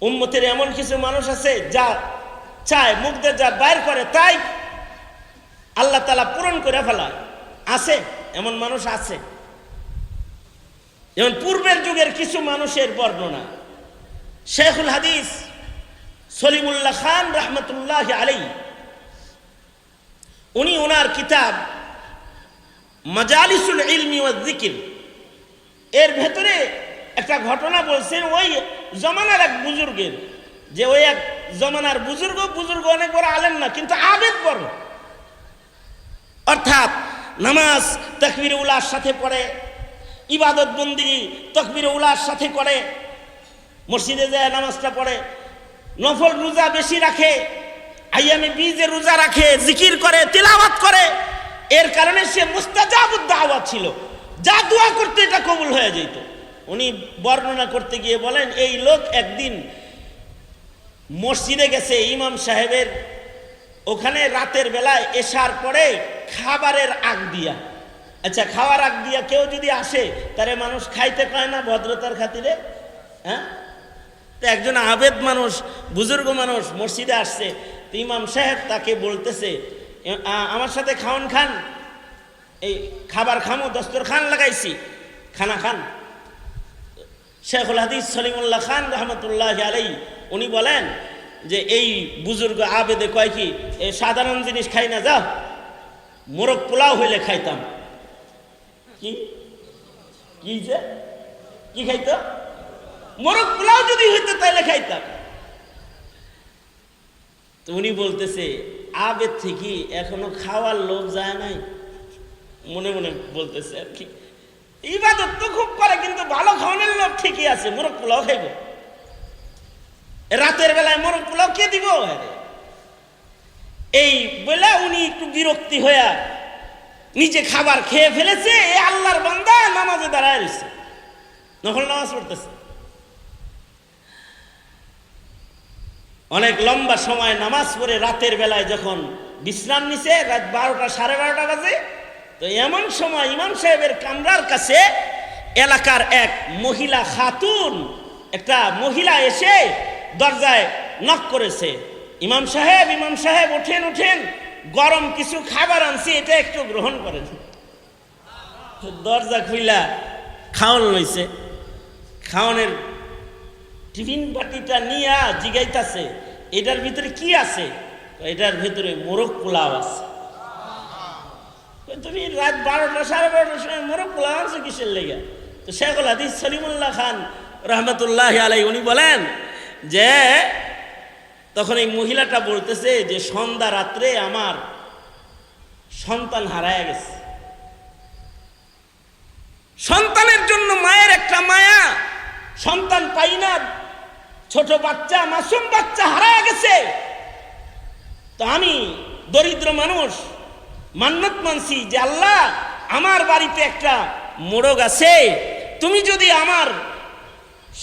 উম্মতের এমন কিছু মানুষ আছে যা চায়, মুখ দিয়ে যা বাইর করে তাই আল্লাহ তাআলা পূরণ করে ফেলায়। আছে এমন মানুষ আছে। যেমন পূর্বের যুগের কিছু মানুষের বর্ণনা শেখুল হাদিস সলিমুল্লাহ খান রহমতুল্লাহ আলাইহি, উনি ওনার কিতাব মাজালিসুল ইলমি ওয়াজ যিকির এর ভেতরে একটা ঘটনা বলছেন ওই জমানার এক বুজুর্গের, যে ওই এক জমানার বুজুর্গ অনেক বড় আলেম না, কিন্তু আবেদ বড়। অর্থাৎ নামাজ তাকবীর উলার সাথে পড়ে, ইবাদত বন্দেগী তাকবীর উলার সাথে করে, মসজিদে যায় নামাজটা পড়ে, নফল রোজা বেশি রাখে, আইয়ামে বীজে রোজা রাখে, জিকির করে, তিলাওয়াত করে। এর কারণে সে মুস্তাজাবুদ দাওয়াত ছিল, যা দোয়া করতে এটা কবুল হয়ে যেত। উনি বর্ণনা করতে গিয়ে বলেন, এই লোক একদিন মসজিদে গেছে ইমাম সাহেবের ওখানে রাতের বেলায় এশার পরে খাবারের আগ দিয়া। আচ্ছা, খাওয়ার আগ দিয়া কেউ যদি আসে তারে মানুষ খাইতে পায় না ভদ্রতার খাতিরে? হ্যাঁ, তো একজন আবেদ মানুষ, বুজুর্গ মানুষ মসজিদে আসছে, তো ইমাম সাহেব তাকে বলতেছে, আমার সাথে খাওন খান, এই খাবার খামো, দস্তরখান লাগাইছি, খানা খান। শেখুল হাদিস সলিমুল্লাহ খান রহমতুল্লাহ আলাইহি উনি বলেন যে এই বুজুর্গ আবেদে কয় কি, এই সাধারণ জিনিস খাই না, যা মোরগ পোলাও হইলে খাইতাম। কি কি যে কি খাইতো? মোরগ পোলাও যদি হইতো তাহলে খাইতাম। তো উনি বলতেছে, আবেদ থেকে এখনো খাওয়ার লোভ যায় নাই, মনে মনে বলতেছে আর কি, ইবাদত তো খুব করে কিন্তু ভালো খাওয়ানোর লোভ ঠিকই আছে, মোরগ পোলাও খাইব, রাতের বেলায় মোরগ পোলাও কে দিব? এই বলে উনি একটু বিরক্তি হইয়া নিজে খাবার খেয়ে ফেলেছে। এই আল্লাহর বান্দা নামাজে দাঁড়ায় রয়েছে, নফল নামাজ পড়তেছে, অনেক লম্বা সময় নামাজ পড়ে রাতের বেলায় যখন বিশ্রাম নিছে, রাত 12টা 12:30 বাজে, তো এমন সময় ইমাম সাহেবের কামরার কাছে এলাকার এক মহিলা খাতুন, একটা মহিলা এসে দরজায় নক করেছে, ইমাম সাহেব ওঠেন ওঠেন, গরম কিছু খাবার আনছি, এটা একটু গ্রহণ করেন। দরজা খুইলা খাওয়ান লইছে, খাওয়ানের টিফিন বাটিটা নিয়ে জিগাইতাছে, এটার ভিতরে কি আছে? এটার ভিতরে মোরগ পোলাও আছে। তুমি রাত 12টা 12:30টার সময় মোরগ পোলাও আছে কিসের লেগে? তো শেখুল হাদিস সলিমুল্লাহ খান রহমতুল্লাহ আলাইহি উনি বলেন যে তখন এই মহিলাটা বলতেছে যে সন্ধ্যা রাত্রে আমার সন্তান হারায় গেছে, সন্তানের জন্য মায়ের একটা মায়া, সন্তান পাই না, ছোট বাচ্চা, মাসুম বাচ্চা হারায় গেছে। তো আমি দরিদ্র মানুষ মান্নত মানছি যে আল্লাহ, আমার বাড়িতে একটা মোরগ আছে, তুমি যদি আমার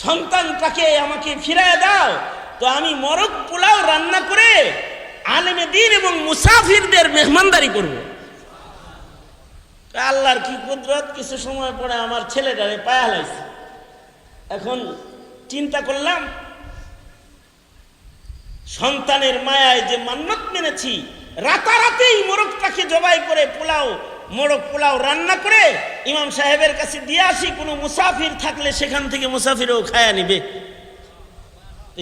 সন্তানটাকে আমাকে ফিরায় দাও, তো আমি মোরগ পোলাও রান্না করে আলেমে দ্বীন এবং মুসাফিরদের মেহমানদারি করব। আল্লাহর কি কুদরত, কিছু সময় পরে আমার ছেলেটারে পায়া হালাইছে। এখন চিন্তা করলাম, সন্তানের মায়ায় যে মান্নত মেনেছি, রাতারাতেই মোরগটাকে জবাই করে মোরগ পোলাও রান্না করে ইমাম সাহেবের কাছে দিয়ে আসি, কোনো মুসাফির থাকলে সেখান থেকে মুসাফিরও খায়া নিবে।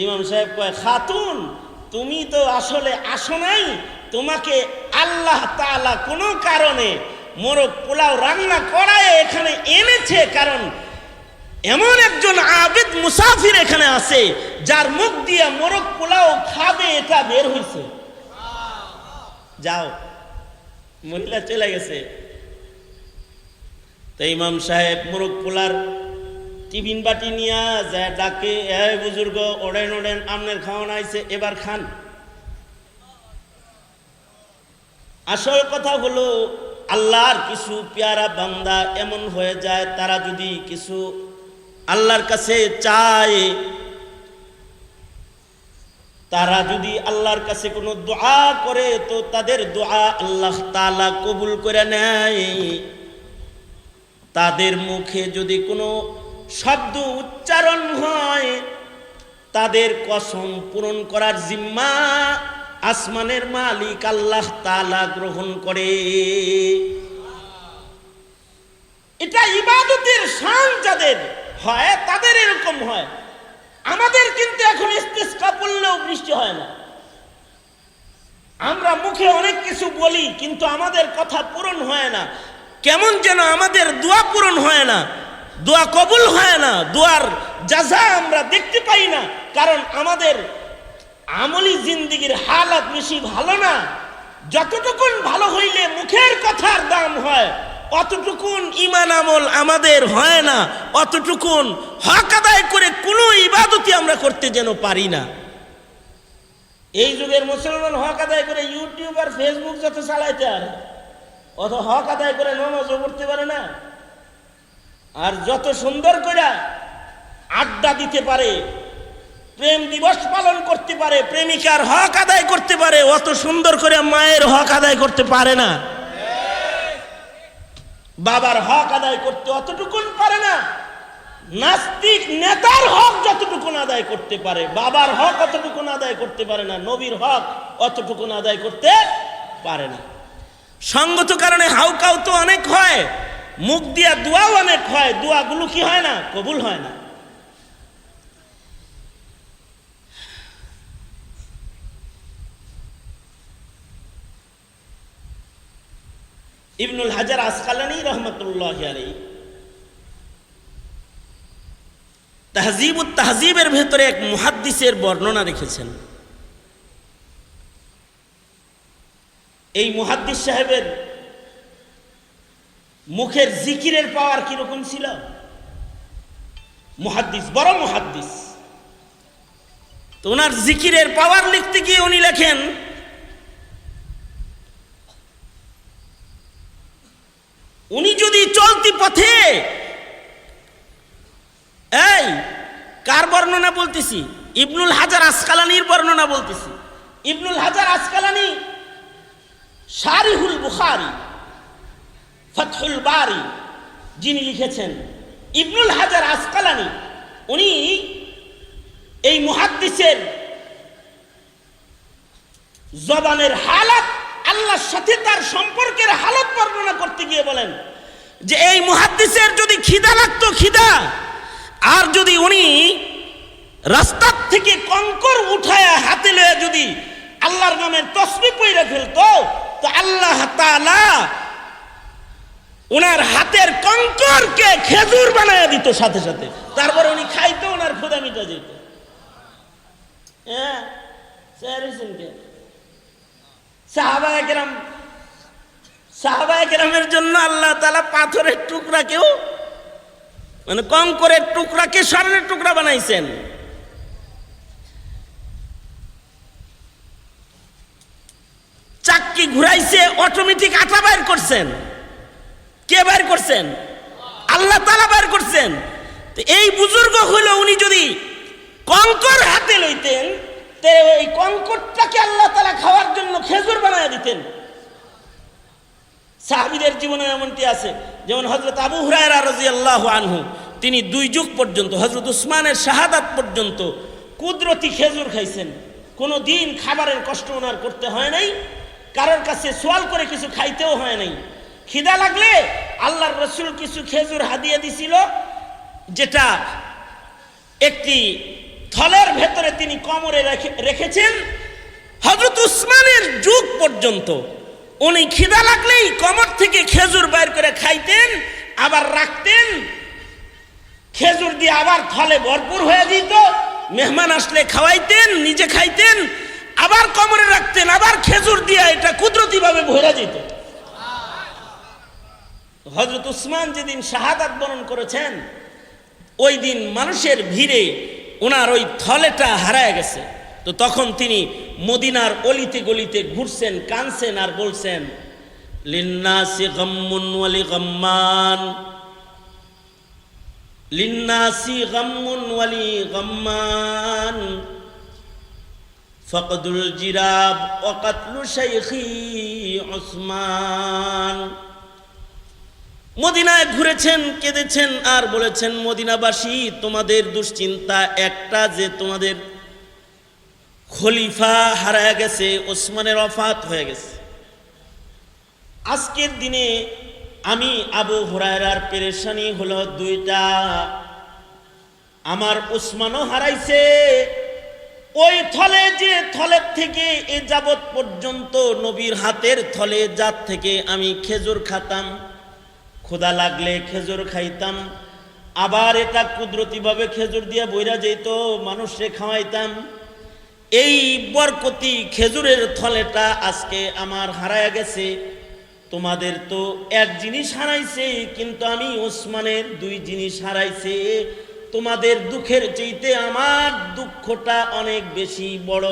ইমাম সাহেব কয়, খাতুন তুমি তো আসলে আসো নাই, তোমাকে আল্লাহ তাআলা কোনো কারণে মোরগ পোলাও রান্না করায় এখানে এনেছে, কারণ এমন একজন আবেদ মুসাফির এখানে আছে যার মুখ দিয়ে মোরগ পোলাও খাবে, এটা বের হইছে। যাও। মহিলা চলে গেছে। তো ইমাম সাহেব মোরগ পোলার টিফিন বাটি নিয়ে যায়, ডাকে, এই বুজুর্গ ওড়েন আমনের খাওয়ান আইছে, এবার খান। আসল কথা হলো, আল্লাহর কিছু পেয়ারা বান্দা এমন হয়ে যায়, তারা যদি কিছু আল্লাহর কাছে চায়, তারা যদি আল্লাহর কাছে কোনো দোয়া করে, তো তাদের দোয়া আল্লাহ তাআলা কবুল করে নেয়। তাদের মুখে যদি কোনো শব্দ উচ্চারণ হয়, তাদের কসম পূরণ করার জিম্মা আসমানের মালিক আল্লাহ তাআলা গ্রহণ করে। এটা ইবাদতের শান যাদের হয় তাদের এরকম হয়। আমাদের কিন্তু এখন ইস্তিসকা পড়লেও বৃষ্টি হয় না। আমরা মুখে অনেক কিছু বলি কিন্তু আমাদের কথা পূরণ হয় না। কেমন যেন আমাদের দোয়া পূরণ হয় না, দোয়া কবুল হয় না, দোয়ার জাযা আমরা দেখতে পাই না। কারণ আমাদের আমলি জিন্দেগির হালাত বেশি ভালো না। যতটুকুন ভালো হইলে মুখের কথার দাম হয়, অতটুকুন ঈমান আমল আমাদের হয় না। অতটুকুন হক আদায় করে কোনো ইবাদতই আমরা করতে যেন পারি না। এই যুগের মুসলমান হক আদায় করে ইউটিউব আর ফেসবুক যত চালাইতে আর অত হক আদায় করে নামাজও পড়তে পারে না। আর যত সুন্দর করে আড্ডা দিতে পারে, প্রেম দিবস পালন করতে পারে, প্রেমিকার হক আদায় করতে পারে, অত সুন্দর করে মায়ের হক আদায় করতে পারে না। বাবার হক আদায় করতে অতটুকুন পারে না। নাস্তিক নেতার হক যতটুকুন আদায় করতে পারে, বাবার হক অতটুকুন আদায় করতে পারে না, নবীর হক অতটুকুন আদায় করতে পারে না। সঙ্গত কারণে হাউকাউ তো অনেক হয়, মুখ দিয়া দোয়াও অনেক হয়, দোয়াগুলো কি হয় না, কবুল হয় না। ইবনুল হাজার আসকালানী রহমতুল্লাহি আলাইহি তাহজিবুত তাহজিবের ভেতরে এক মুহাদ্দিসের বর্ণনা রেখেছেন। এই মুহাদ্দিস সাহেবের মুখের জিকিরের পাওয়ার কিরকম ছিল। মুহাদ্দিস, বড় মুহাদ্দিস। তো ওনার জিকিরের পাওয়ার লিখতে গিয়ে উনি লেখেন, উনি যদি চলতি পথে, এই কার বর্ণনা বলতেছি, ইবনুল হাজার আসকালানির বর্ণনা বলতেছি। ইবনুল হাজার আসকালানি শারিহুল বুখারী, ফাতহুল বারি যিনি লিখেছেন, ইবনুল হাজার আসকালানি উনি এই মুহাদ্দিসের জবানের হালাত, আল্লাহর সাথে তার সম্পর্কের হালত বর্ণনা করতে গিয়ে বলেন যে এই মুহাদ্দিসের যদি খিদা লাগতো, খিদা, আর যদি উনি রাস্তার থেকে কঙ্কর উঠায় হাতে লয়ে যদি আল্লাহর নামের তসবিহ পড়ে ফেলতো, তো আল্লাহ তাআলা ওনার হাতের কঙ্করকে খেজুর বানায় দিত সাথে সাথে। তারপরে উনি খাইতো, ওনার ক্ষুধা মিটা যেত। হ্যাঁ, সাহাবায়ে কেরামের জন্য আল্লাহ তাআলা পাথরের টুকরাকেও, মানে কঙ্করের টুকরাকে স্বর্ণের টুকরা বানাইছেন। চাক্কি ঘুরাইছে, অটোমেটিক আটা বাইর করছেন। কে বাইর করছেন? আল্লাহ তাআলা বাইর করছেন। তো এই বুজুর্গ হইলো, উনি যদি কঙ্কর হাতে লইতেন, তে এই কঙ্করটাকে আল্লাহ তাআলা খাওয়ার জন্য খেজুর বানায় দিতেন। সাহাবীদের জীবনে এমনটি আছে, যেমন হযরত আবু হুরায়রা রাদিয়াল্লাহু আনহু, তিনি 2 যুগ পর্যন্ত, হযরত উসমানের শাহাদাত পর্যন্ত কুদরতি খেজুর খাইছেন। কোনো দিন খাবারের কষ্ট ওনার করতে হয় নাই, কারোর কাছে সওয়াল করে কিছু খাইতেও হয় নাই। খিদা লাগলে আল্লাহর রাসূল কিছু খেজুর হাদিয়া দিছিল, যেটা একটি থলের ভেতরে তিনি কোমরে রেখেছেন। হযরত উসমানের যুগ পর্যন্ত উনি খিদা লাগলেই কোমর থেকে খেজুর বের করে খাইতেন, আবার রাখতেন, খেজুর দিয়ে আবার থলে ভরপুর হয়ে যেত। মেহমান আসলে খাওয়াইতেন, নিজে খাইতেন, আবার কোমরে রাখতেন, আবার খেজুর দিয়ে এটা কুদরতি ভাবে ভরে যেত। হযরত উসমান যেদিন শাহাদাত বরণ করেছেন, ওই দিন মানুষের ভিড়ে ওনার ওই থলেটা হারায় গেছে। তো তখন তিনি মদিনার অলিতে গলিতে ঘুরছেন, কানছেন আর বলছেন, লিন্নাসি গাম্মুন ওয়ালি গাম্মান, লিন্নাসি গাম্মুন ওয়ালি গাম্মান, ফাকদুল জিরাব ওয়া কাতলু শাইখি উসমান। মদিনায় ঘুরেছেন, কেঁদেছেন আর বলেছেন, মদিনাবাসী তোমাদের দুশ্চিন্তা একটা, যে তোমাদের খলিফা হারায় গেছে, ওসমানের ওফাত হয়ে গেছে। আজকের দিনে আমি আবু হুরায়রার পেরেশানি হলো দুইটা, আমার ওসমানও হারাইছে, ওই থলে যে থলের থেকে এ যাবৎ পর্যন্ত নবীর হাতের থলে, যার থেকে আমি খেজুর খাতাম, ক্ষুধা লাগলে খেজুর খাইতাম, আবার এটা কুদরতিভাবে খেজুর দিয়ে বইরা যেত, মানুষে খাওয়াইতাম, এই বরকতি খেজুরের থলেটা আজকে আমার হারায়া গেছে। তোমাদের তো এক জিনিস হারাইছে, কিন্তু আমি ওসমানের দুই জিনিস হারাইছে। তোমাদের দুঃখের চাইতে আমার দুঃখটা অনেক বেশি বড়।